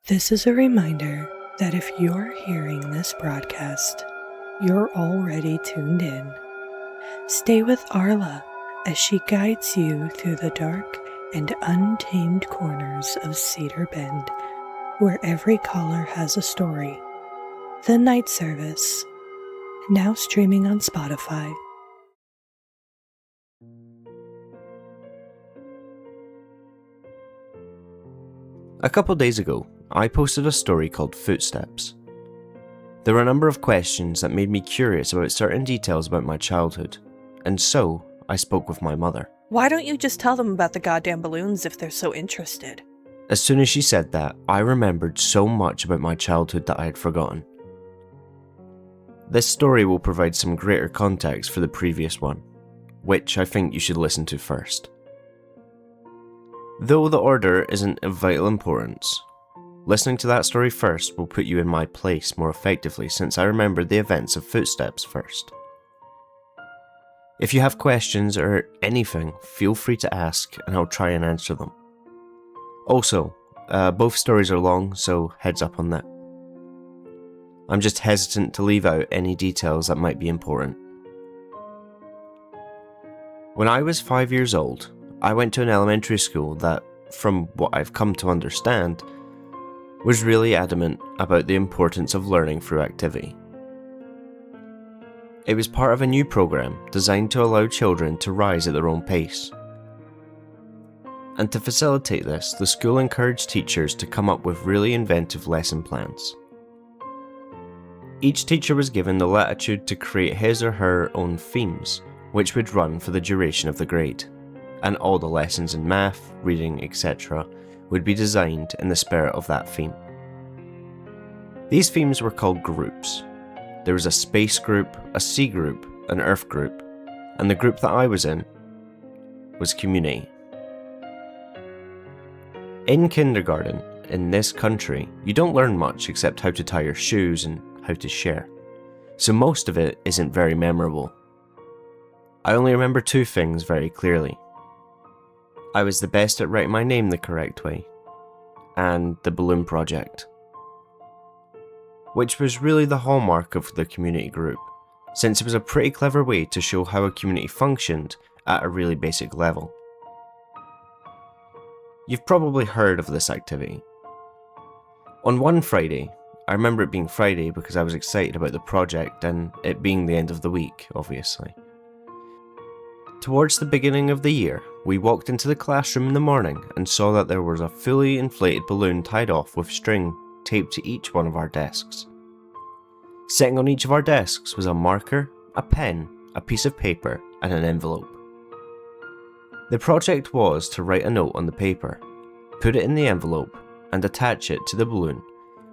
This is a reminder that if you're hearing this broadcast, you're already tuned in. Stay with Arla as she guides you through the dark and untamed corners of Cedar Bend, where every caller has a story. The Night Service, now streaming on Spotify. A couple days ago, I posted a story called Footsteps. There were a number of questions that made me curious about certain details about my childhood, and so I spoke with my mother. Why don't you just tell them about the goddamn balloons if they're so interested? As soon as she said that, I remembered so much about my childhood that I had forgotten. This story will provide some greater context for the previous one, which I think you should listen to first. Though the order isn't of vital importance, listening to that story first will put you in my place more effectively since I remembered the events of Footsteps first. If you have questions or anything, feel free to ask and I'll try and answer them. Also, both stories are long, so heads up on that. I'm just hesitant to leave out any details that might be important. When I was 5 years old, I went to an elementary school that, from what I've come to understand, was really adamant about the importance of learning through activity. It was part of a new program designed to allow children to rise at their own pace. And to facilitate this, the school encouraged teachers to come up with really inventive lesson plans. Each teacher was given the latitude to create his or her own themes, which would run for the duration of the grade, and all the lessons in math, reading, etc. would be designed in the spirit of that theme. These themes were called groups. There was a space group, a sea group, an earth group, and the group that I was in was community. In kindergarten, in this country, you don't learn much except how to tie your shoes and how to share, so most of it isn't very memorable. I only remember two things very clearly. I was the best at writing my name the correct way, and the balloon project, which was really the hallmark of the community group, since it was a pretty clever way to show how a community functioned at a really basic level. You've probably heard of this activity. On one Friday, I remember it being Friday because I was excited about the project and it being the end of the week, obviously. Towards the beginning of the year, we walked into the classroom in the morning and saw that there was a fully inflated balloon tied off with string taped to each one of our desks. Sitting on each of our desks was a marker, a pen, a piece of paper, and an envelope. The project was to write a note on the paper, put it in the envelope, and attach it to the balloon,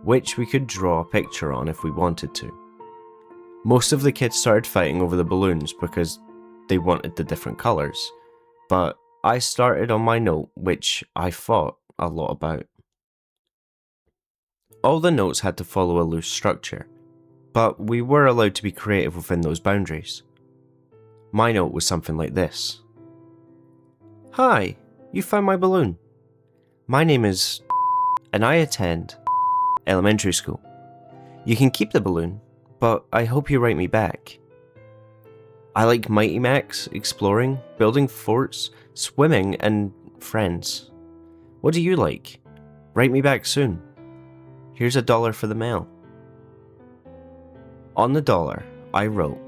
which we could draw a picture on if we wanted to. Most of the kids started fighting over the balloons because they wanted the different colours, but I started on my note, which I thought a lot about. All the notes had to follow a loose structure, but we were allowed to be creative within those boundaries. My note was something like this. Hi, you found my balloon. My name is and I attend elementary school. You can keep the balloon, but I hope you write me back. I like Mighty Max, exploring, building forts, swimming, and friends. What do you like? Write me back soon. Here's $1 for the mail. On the dollar, I wrote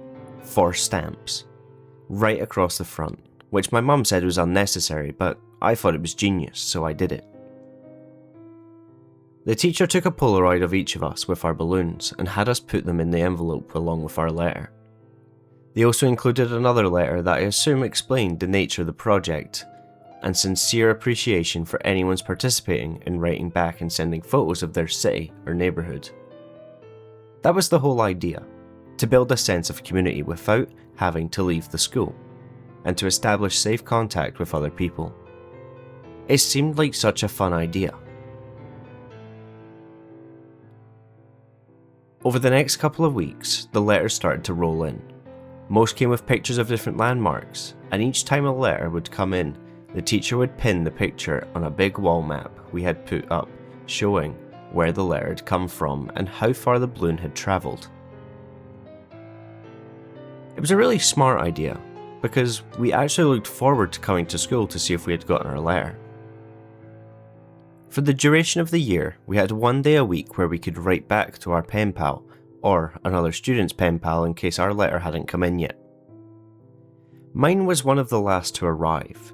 4 stamps, right across the front, which my mum said was unnecessary, but I thought it was genius, so I did it. The teacher took a Polaroid of each of us with our balloons and had us put them in the envelope along with our letter. They also included another letter that I assume explained the nature of the project and sincere appreciation for anyone's participating in writing back and sending photos of their city or neighbourhood. That was the whole idea, to build a sense of community without having to leave the school, and to establish safe contact with other people. It seemed like such a fun idea. Over the next couple of weeks, the letters started to roll in. Most came with pictures of different landmarks, and each time a letter would come in, the teacher would pin the picture on a big wall map we had put up, showing where the letter had come from and how far the balloon had travelled. It was a really smart idea, because we actually looked forward to coming to school to see if we had gotten our letter. For the duration of the year, we had 1 day a week where we could write back to our PenPal, or another student's PenPal in case our letter hadn't come in yet. Mine was one of the last to arrive.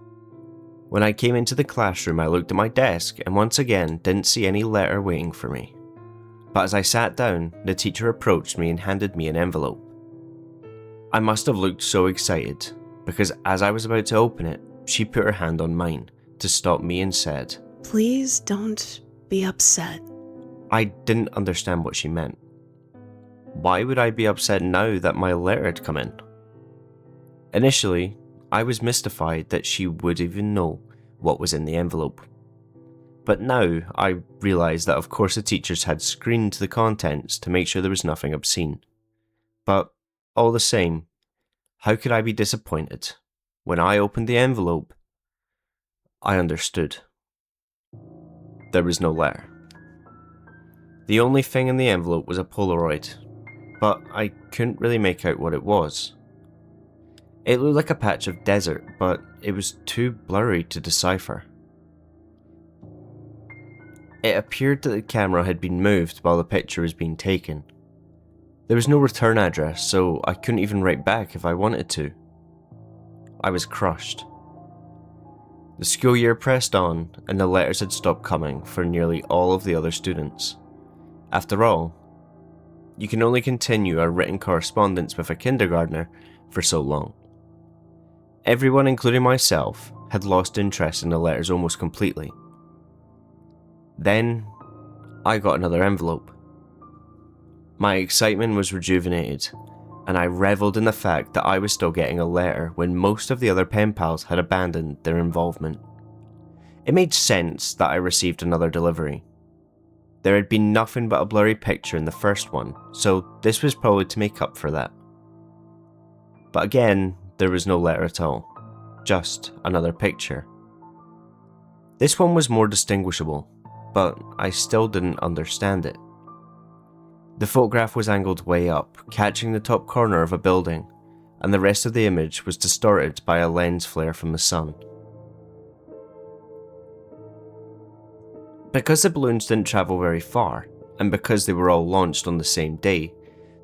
When I came into the classroom, I looked at my desk and once again didn't see any letter waiting for me. But as I sat down, the teacher approached me and handed me an envelope. I must have looked so excited, because as I was about to open it, she put her hand on mine to stop me and said, "Please don't be upset." I didn't understand what she meant. Why would I be upset now that my letter had come in? Initially, I was mystified that she would even know what was in the envelope. But now I realised that of course the teachers had screened the contents to make sure there was nothing obscene. But all the same, how could I be disappointed? When I opened the envelope, I understood. There was no letter. The only thing in the envelope was a Polaroid, but I couldn't really make out what it was. It looked like a patch of desert, but it was too blurry to decipher. It appeared that the camera had been moved while the picture was being taken. There was no return address, so I couldn't even write back if I wanted to. I was crushed. The school year pressed on, and the letters had stopped coming for nearly all of the other students. After all, you can only continue a written correspondence with a kindergartner for so long. Everyone, including myself, had lost interest in the letters almost completely. Then, I got another envelope. My excitement was rejuvenated, and I revelled in the fact that I was still getting a letter when most of the other pen pals had abandoned their involvement. It made sense that I received another delivery. There had been nothing but a blurry picture in the first one, so this was probably to make up for that. But again, there was no letter at all, just another picture. This one was more distinguishable, but I still didn't understand it. The photograph was angled way up, catching the top corner of a building, and the rest of the image was distorted by a lens flare from the sun. Because the balloons didn't travel very far, and because they were all launched on the same day,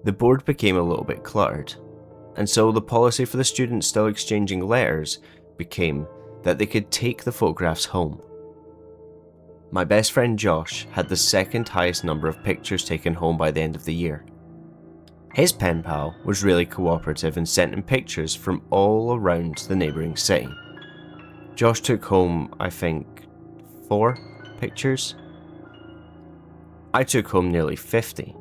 the board became a little bit cluttered, and so the policy for the students still exchanging letters became that they could take the photographs home. My best friend Josh had the second highest number of pictures taken home by the end of the year. His pen pal was really cooperative and sent him pictures from all around the neighbouring city. Josh took home, I think, 4 pictures. I took home nearly 50.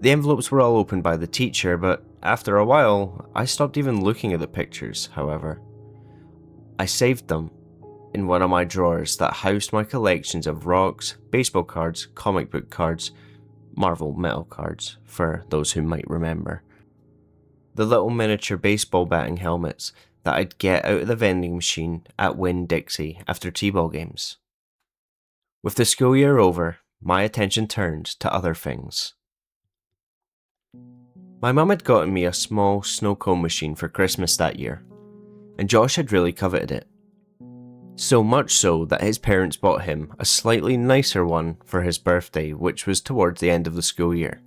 The envelopes were all opened by the teacher, but after a while, I stopped even looking at the pictures, however. I saved them in one of my drawers that housed my collections of rocks, baseball cards, comic book cards, Marvel metal cards, for those who might remember. The little miniature baseball batting helmets that I'd get out of the vending machine at Winn-Dixie after t-ball games. With the school year over, my attention turned to other things. My mum had gotten me a small snow cone machine for Christmas that year, and Josh had really coveted it. So much so that his parents bought him a slightly nicer one for his birthday, which was towards the end of the school year.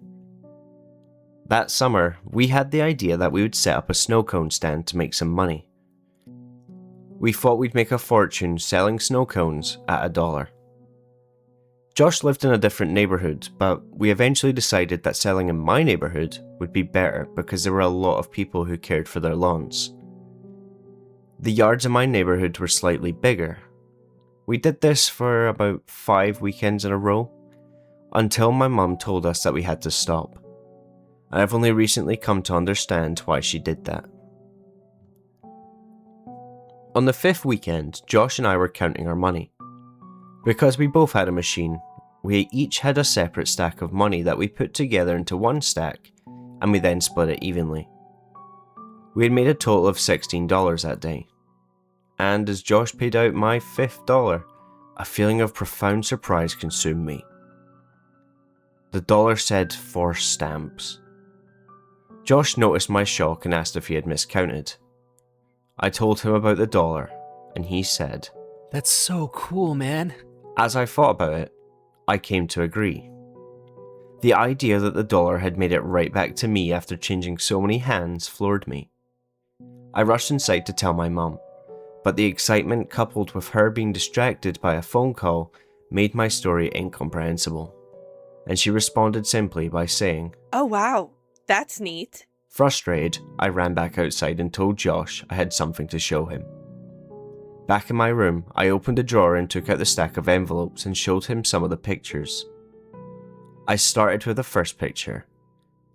That summer, we had the idea that we would set up a snow cone stand to make some money. We thought we'd make a fortune selling snow cones at $1. Josh lived in a different neighbourhood, but we eventually decided that selling in my neighbourhood would be better because there were a lot of people who cared for their lawns. The yards in my neighbourhood were slightly bigger. We did this for about 5 weekends in a row, until my mum told us that we had to stop. And I've only recently come to understand why she did that. On the 5th weekend, Josh and I were counting our money. Because we both had a machine, we each had a separate stack of money that we put together into one stack, and we then split it evenly. We had made a total of $16 that day. And as Josh paid out my $5th, a feeling of profound surprise consumed me. The dollar said 4 stamps. Josh noticed my shock and asked if he had miscounted. I told him about the dollar, and he said, "That's so cool, man." As I thought about it, I came to agree. The idea that the dollar had made it right back to me after changing so many hands floored me. I rushed inside to tell my mum, but the excitement coupled with her being distracted by a phone call made my story incomprehensible, and she responded simply by saying, "Oh wow, that's neat." Frustrated, I ran back outside and told Josh I had something to show him. Back in my room, I opened a drawer and took out the stack of envelopes and showed him some of the pictures. I started with the first picture,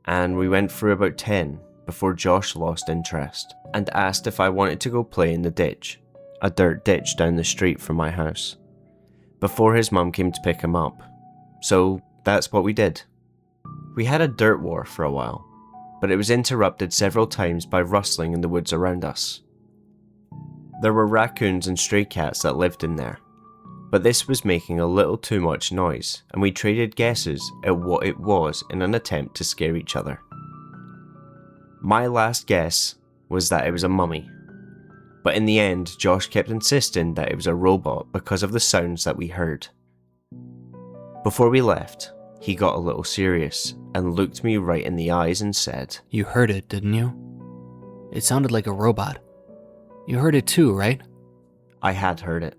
and we went through about 10 before Josh lost interest and asked if I wanted to go play in the ditch, a dirt ditch down the street from my house, before his mum came to pick him up. So that's what we did. We had a dirt war for a while, but it was interrupted several times by rustling in the woods around us. There were raccoons and stray cats that lived in there, but this was making a little too much noise, and we traded guesses at what it was in an attempt to scare each other. My last guess was that it was a mummy, but in the end Josh kept insisting that it was a robot because of the sounds that we heard. Before we left, he got a little serious and looked me right in the eyes and said, "You heard it, didn't you? It sounded like a robot. You heard it too, right?" I had heard it,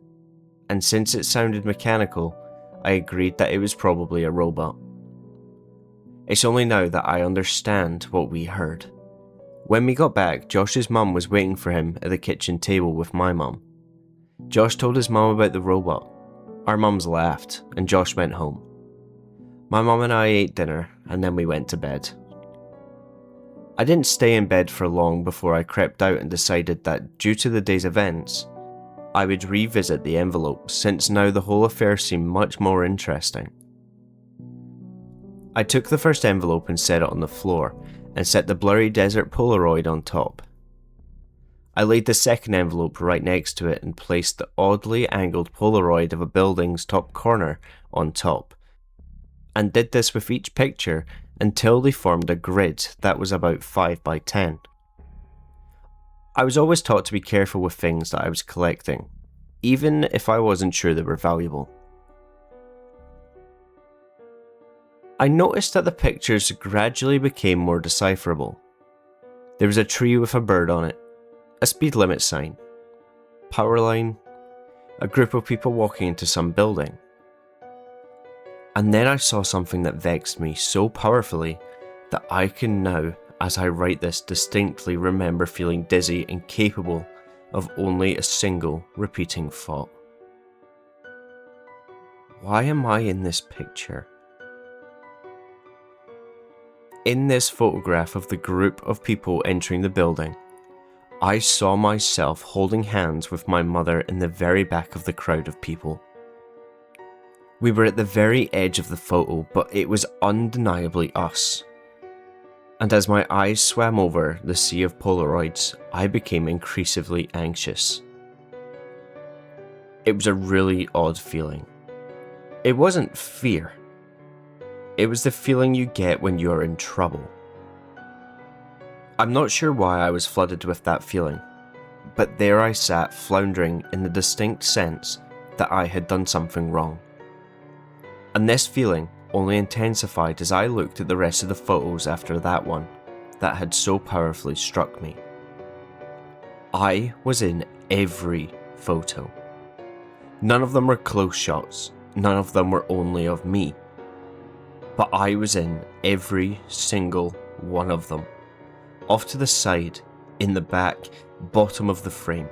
and since it sounded mechanical, I agreed that it was probably a robot. It's only now that I understand what we heard. When we got back, Josh's mum was waiting for him at the kitchen table with my mum. Josh told his mum about the robot. Our mums laughed, and Josh went home. My mum and I ate dinner, and then we went to bed. I didn't stay in bed for long before I crept out and decided that, due to the day's events, I would revisit the envelope, since now the whole affair seemed much more interesting. I took the first envelope and set it on the floor, and set the blurry desert Polaroid on top. I laid the second envelope right next to it and placed the oddly angled Polaroid of a building's top corner on top, and did this with each picture until they formed a grid that was about 5 by 10. I was always taught to be careful with things that I was collecting, even if I wasn't sure they were valuable. I noticed that the pictures gradually became more decipherable. There was a tree with a bird on it, a speed limit sign, power line, a group of people walking into some building. And then I saw something that vexed me so powerfully that I can now, as I write this, distinctly remember feeling dizzy and capable of only a single repeating thought. Why am I in this picture? In this photograph of the group of people entering the building, I saw myself holding hands with my mother in the very back of the crowd of people. We were at the very edge of the photo, but it was undeniably us. And as my eyes swam over the sea of Polaroids, I became increasingly anxious. It was a really odd feeling. It wasn't fear. It was the feeling you get when you're in trouble. I'm not sure why I was flooded with that feeling, but there I sat floundering in the distinct sense that I had done something wrong. And this feeling only intensified as I looked at the rest of the photos after that one that had so powerfully struck me. I was in every photo. None of them were close shots, none of them were only of me. But I was in every single one of them. Off to the side, in the back, bottom of the frame.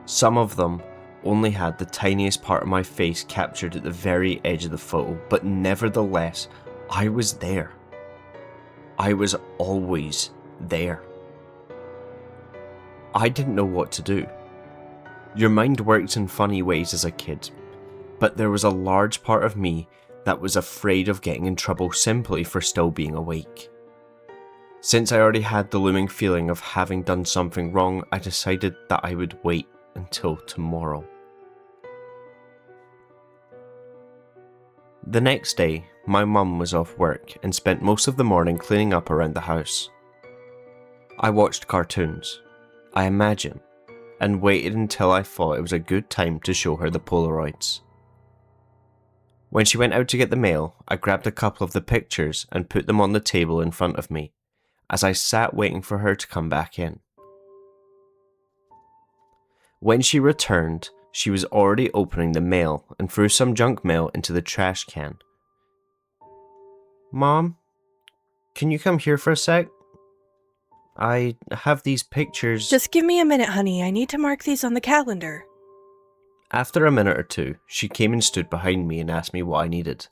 Some of them only had the tiniest part of my face captured at the very edge of the photo, but nevertheless, I was there. I was always there. I didn't know what to do. Your mind works in funny ways as a kid, but there was a large part of me that was afraid of getting in trouble simply for still being awake. Since I already had the looming feeling of having done something wrong, I decided that I would wait until tomorrow. The next day, my mum was off work and spent most of the morning cleaning up around the house. I watched cartoons, I imagine, and waited until I thought it was a good time to show her the Polaroids. When she went out to get the mail, I grabbed a couple of the pictures and put them on the table in front of me, as I sat waiting for her to come back in. When she returned, she was already opening the mail and threw some junk mail into the trash can. "Mom, can you come here for a sec? I have these pictures." Just give me a minute, honey. I need to mark these on the calendar. After a minute or two, she came and stood behind me and asked me what I needed.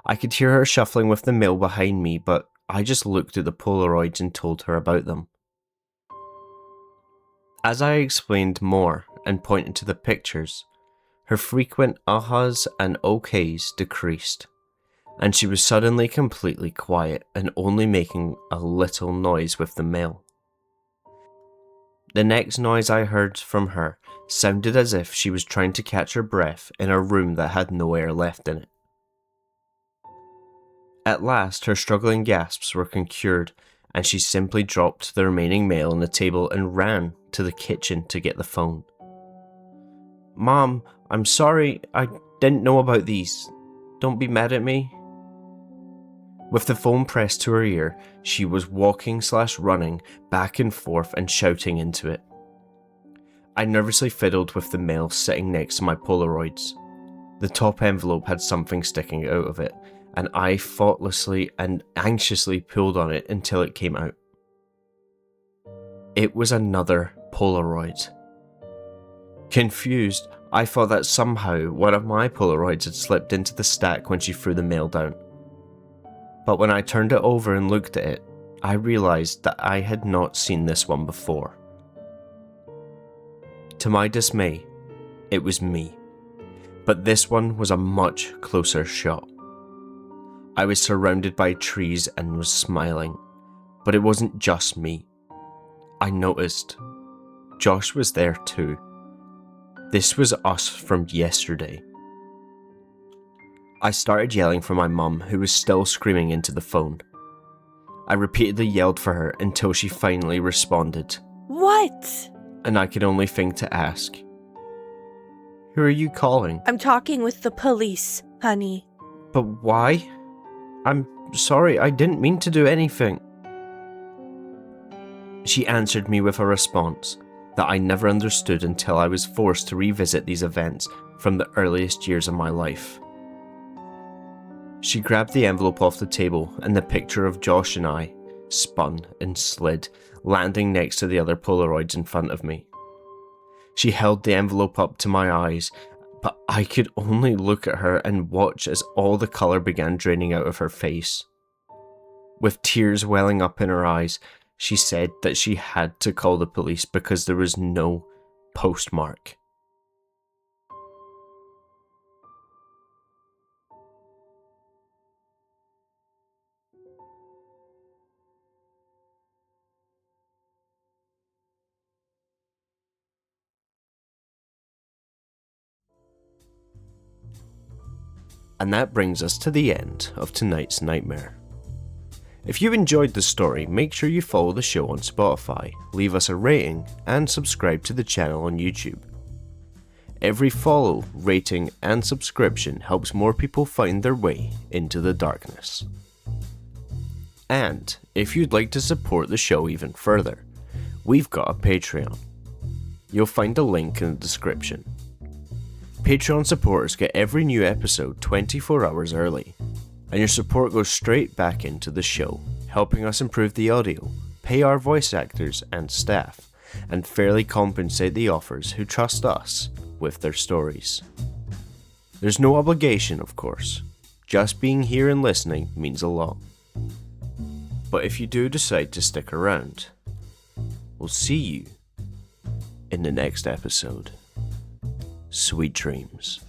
I could hear her shuffling with the mail behind me, but I just looked at the Polaroids and told her about them. As I explained more and pointed to the pictures, her frequent ahas and okays decreased, and she was suddenly completely quiet and only making a little noise with the mail. The next noise I heard from her sounded as if she was trying to catch her breath in a room that had no air left in it. At last, her struggling gasps were conquered, and she simply dropped the remaining mail on the table and ran to the kitchen to get the phone. "Mom, I'm sorry, I didn't know about these. Don't be mad at me." With the phone pressed to her ear, she was walking/running back and forth and shouting into it. I nervously fiddled with the mail sitting next to my Polaroids. The top envelope had something sticking out of it, and I thoughtlessly and anxiously pulled on it until it came out. It was another Polaroid. Confused, I thought that somehow one of my Polaroids had slipped into the stack when she threw the mail down. But when I turned it over and looked at it, I realised that I had not seen this one before. To my dismay, it was me. But this one was a much closer shot. I was surrounded by trees and was smiling, but it wasn't just me. I noticed Josh was there too. This was us from yesterday. I started yelling for my mum, who was still screaming into the phone. I repeatedly yelled for her until she finally responded. What? And I could only think to ask, "Who are you calling?" I'm talking with the police, honey. "But why? I'm sorry, I didn't mean to do anything." She answered me with a response that I never understood until I was forced to revisit these events from the earliest years of my life. She grabbed the envelope off the table, and the picture of Josh and I spun and slid, landing next to the other Polaroids in front of me. She held the envelope up to my eyes, but I could only look at her and watch as all the colour began draining out of her face. With tears welling up in her eyes, she said that she had to call the police because there was no postmark. And that brings us to the end of tonight's nightmare. If you enjoyed the story, make sure you follow the show on Spotify, leave us a rating, and subscribe to the channel on YouTube. Every follow, rating, and subscription helps more people find their way into the darkness. And if you'd like to support the show even further, we've got a Patreon. You'll find a link in the description. Patreon supporters get every new episode 24 hours early, and your support goes straight back into the show, helping us improve the audio, pay our voice actors and staff, and fairly compensate the authors who trust us with their stories. There's no obligation, of course. Just being here and listening means a lot. But if you do decide to stick around, we'll see you in the next episode. Sweet dreams.